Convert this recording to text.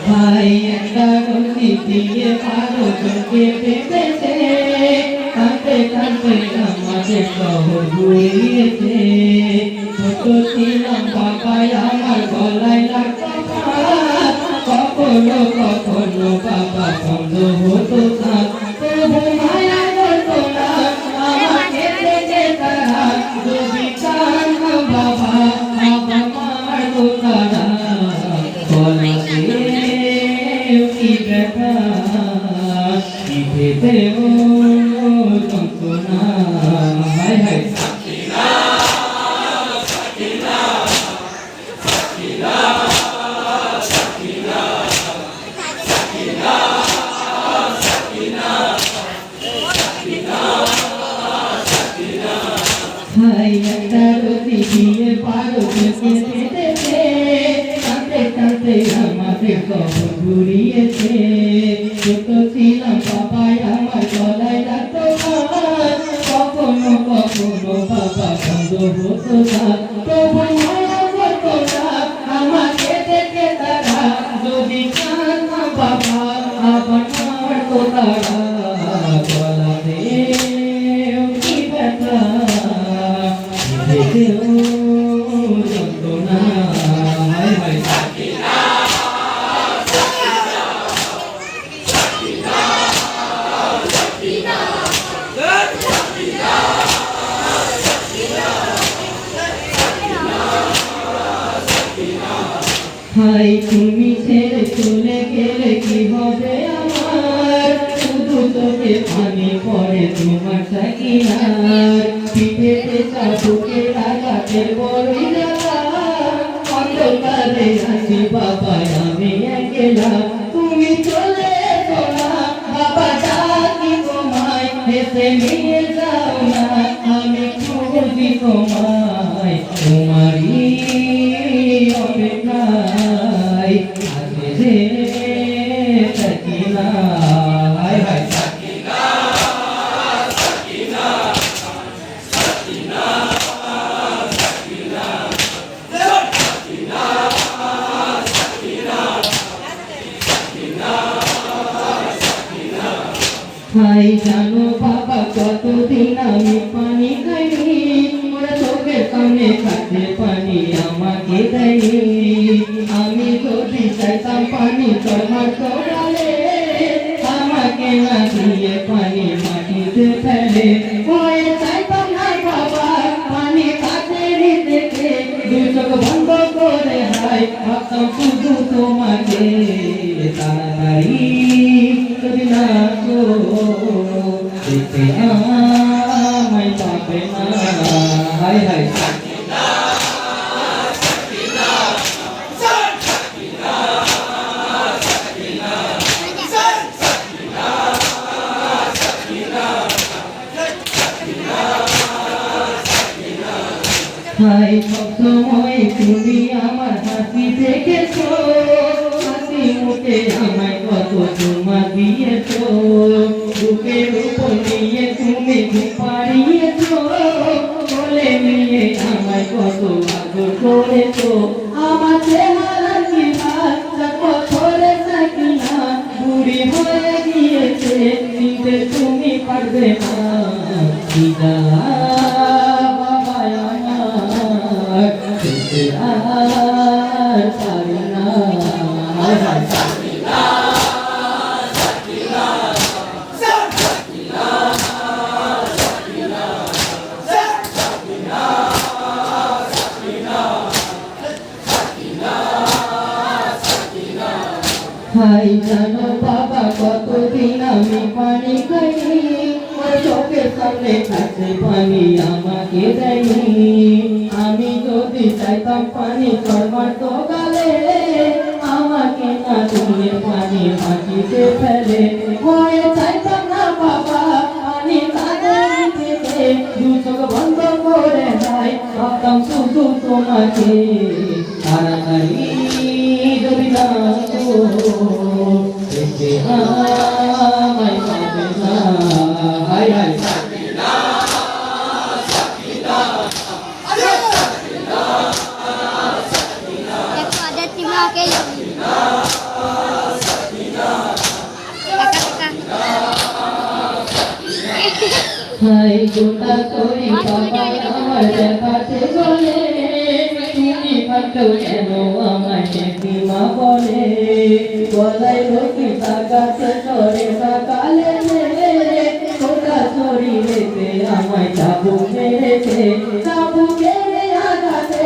ভাই একটা গতি দিয়ে পারো চোখে পেতেছে কাঁদতে কাঁদতে আমাদের শহর ঘুরিয়েছে ছোট ছিলাম বাবাই আমার গলায় লাগতো কখনো কখনো বাবা বন্ধ হতো না তবু মায়া করতো না আমাকে থেকে তারা যদি চান বাবা আমার মারতো তারা গলাতে কি ব্যথা পিঠেতেও যন্ত্রণা হায় হায় ভাই একটা রতি দিয়ে পারো পেতেছে কাঁদতে কাঁদতে আমাদের কবর ঘুরিয়েছে ছোট ছিলাম বাবাই আমার গলায় লাগতো কখনো কখনো বাবা বন্ধ হতো না তবু মায়া করতো না আমাকে দেখে তারা যদি কান বাবা আবার মারতো তারা গলাতে কি ব্যথা যন্ত্রণা হায় হায় ভাই তুমি ছেড়ে চলে গেলে কি হবে আমার শুধু চোখে পানি পড়ে তোমার সাকিনার পিঠেতে চাবুকে লাগাতে বড়ই জ্বালা অন্ধকারে আছি বাবা আমি একলা তুমি চলে এসো না বাবা ডাকি তোমায় হেসে নিয়ে যাও না আমি খুঁজি তোমায় তোমারই অপেক্ষায় আছে যে সাকিনা হায় হায় সাকিনা সাকিনা সাকিনা সাকিনা সাকিনা সাকিনা সাকিনা ভাই জানো বাবা কতদিন আমি পানি খাইনি ওরা চোখের সামনে থাকতে পানি আমাকে দেয়নি আমি যদি চাইতাম পানি তোমার সরালে আমাকে না দিয়ে পানি মাটিতে ফেলে ভয়ে চাইতাম না বাবা পানি কাছে দেখে দুই চোখ বন্ধ করে হায় ভাবতাম শুধু তোমাকে তাড়াতাড়ি যদি না তো দেখতে আমায় পাবে না হায় হায় ভাই সবসময় তুমি আমার হাসি দেখেছো হাসি মুখে আমায় কত চুমা দিয়েছো বুকের উপর নিয়ে তুমি পারিয়েছো বলে নিয়ে আমায় কত আদর করেছো আমার চেহারা কি করে থাকি না বুড়ি হয়ে গিয়েছে চিনতে তুমি পারবে না কি জ্বালা আর পারি না সাকিনা সাকিনা সাকিনা সাকিনা সাকিনা সাকিনা সাকিনা সাকিনা ভাই জানো বাবা কতদিন আমি পানি খাইনি চোখের সামনে কাছে পানি আমাকে দেয়নি আমি যদি চাইতাম পানি তোমার তো গালে আমাকে না তুমি পানি মাটিতে ফেলে ভয়ে চাইতাম না বাবা পানি কাঁদে থেকে দু চোখ বন্ধ করে যায় ভাবতাম শুধু তোমাকে তাড়াতাড়ি যদি না তো আমায় পাবে না হায় হায় দেখো আদের টিমরা ওকে হাই গোটা করি বাবা আমার দেখাতে বলে তুমি মাত্র কেন আমায় মা বলে বলাই লোকে তাকাতে চড়ে সকালে গোটা শরীরেতে আমায় চাবুক মেরেছে